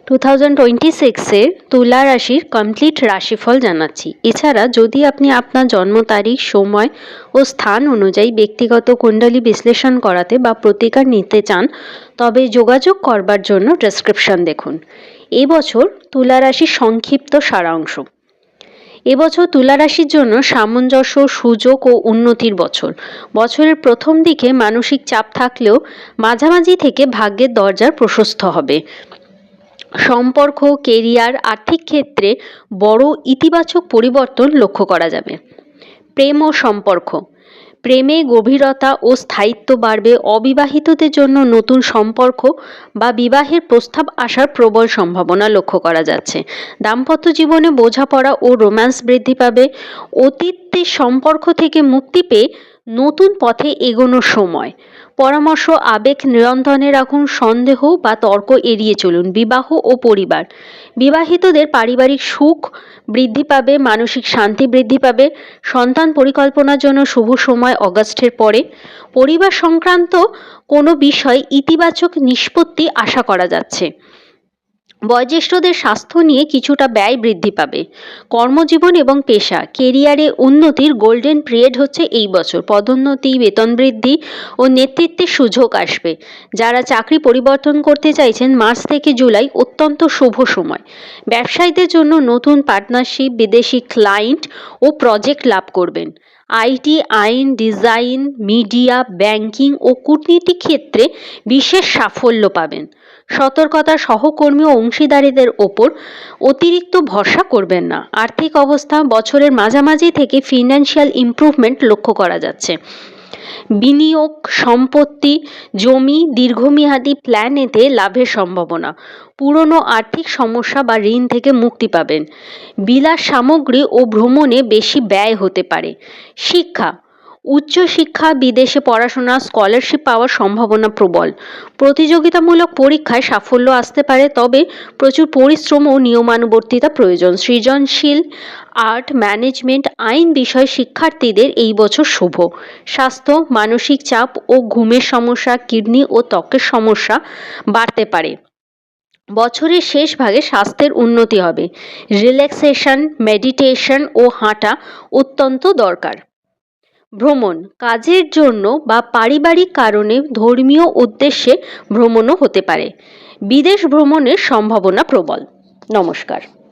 2026-এর তুলা রাশির কমপ্লিট রাশিফল জানাচ্ছি। এছাড়া যদি আপনি আপনার জন্ম তারিখ, সময় ও স্থান অনুযায়ী ব্যক্তিগত কুণ্ডলী বিশ্লেষণ করাতে বা প্রতিকার নিতে চান তবে যোগাযোগ করবার জন্য ডেসক্রিপশন দেখুন। এবছর তুলা রাশির সংক্ষিপ্ত সারাংশ। এবছর তুলা রাশির জন্য সামঞ্জস্য, সুযোগ ও উন্নতির বছর। বছরের প্রথম দিকে মানসিক চাপ থাকলেও মাঝামাঝি থেকে ভাগ্যের দরজা প্রশস্ত হবে। সম্পর্ক, কেরিয়ার, আর্থিক ক্ষেত্রে বড় ইতিবাচক পরিবর্তন লক্ষ্য করা যাবে। প্রেম ও সম্পর্ক, প্রেমে গভীরতা ও স্থায়িত্ব বাড়বে। অবিবাহিতদের জন্য নতুন সম্পর্ক বা বিবাহের প্রস্তাব আসার প্রবল সম্ভাবনা লক্ষ্য করা যাচ্ছে। দাম্পত্য জীবনে বোঝাপড়া ও রোম্যান্স বৃদ্ধি পাবে। অতীতের সম্পর্ক থেকে মুক্তি পেয়ে নতুন পথে এগোনোর সময়। পরামর্শ, আবেগ নিয়ন্ত্রণে রাখুন, সন্দেহ বা তর্ক এড়িয়ে চলুন। বিবাহ ও পরিবার, বিবাহিতদের পারিবারিক সুখ বৃদ্ধি পাবে, মানসিক শান্তি বৃদ্ধি পাবে। সন্তান পরিকল্পনার জন্য শুভ সময় অগাস্টের পরে। পরিবার সংক্রান্ত কোনো বিষয় ইতিবাচক নিষ্পত্তি আশা করা যাচ্ছে। বয়োজ্যেষ্ঠদের স্বাস্থ্য নিয়ে কিছুটা ব্যয় বৃদ্ধি পাবে। কর্মজীবন এবং পেশা, কেরিয়ারে উন্নতির গোল্ডেন পিরিয়ড হচ্ছে এই বছর। পদোন্নতি, বেতন বৃদ্ধি ও নেতৃত্বের সুযোগ আসবে। যারা চাকরি পরিবর্তন করতে চাইছেন, মার্চ থেকে জুলাই অত্যন্ত শুভ সময়। ব্যবসায়ীদের জন্য নতুন পার্টনারশিপ, বিদেশি ক্লায়েন্ট ও প্রজেক্ট লাভ করবেন। আইটি, আইন, ডিজাইন, মিডিয়া, ব্যাংকিং ও কূটনীতি ক্ষেত্রে বিশেষ সাফল্য পাবেন। সতর্কতা, সহকর্মী ও অংশীদারদের ওপর অতিরিক্ত ভরসা করবেন না। আর্থিক অবস্থা, বছরের মাঝামাঝি থেকে ফিনান্সিয়াল ইমপ্রুভমেন্ট লক্ষ্য করা যাচ্ছে। বিনিয়োগ, সম্পত্তি, জমি, দীর্ঘমেয়াদী প্ল্যান এতে লাভের সম্ভাবনা। পুরনো আর্থিক সমস্যা বা ঋণ থেকে মুক্তি পাবেন। বিলাস সামগ্রী ও ভ্রমণে বেশি ব্যয় হতে পারে। শিক্ষা, উচ্চশিক্ষা, বিদেশে পড়াশোনা, স্কলারশিপ পাওয়ার সম্ভাবনা প্রবল। প্রতিযোগিতামূলক পরীক্ষায় সাফল্য আসতে পারে, তবে প্রচুর পরিশ্রম ও নিয়মানুবর্তিতা প্রয়োজন। সৃজনশীল, আর্ট, ম্যানেজমেন্ট, আইন বিষয় শিক্ষার্থীদের এই বছর শুভ। স্বাস্থ্য, মানসিক চাপ ও ঘুমের সমস্যা, কিডনি ও ত্বকের সমস্যা বাড়তে পারে। বছরের শেষ ভাগে স্বাস্থ্যের উন্নতি হবে। রিল্যাক্সেশন, মেডিটেশন ও হাঁটা অত্যন্ত দরকার। ভ্রমণ, কাজের জন্য বা পারিবারিক কারণে ধর্মীয় উদ্দেশ্যে ভ্রমণও হতে পারে। বিদেশ ভ্রমণের সম্ভাবনা প্রবল। নমস্কার।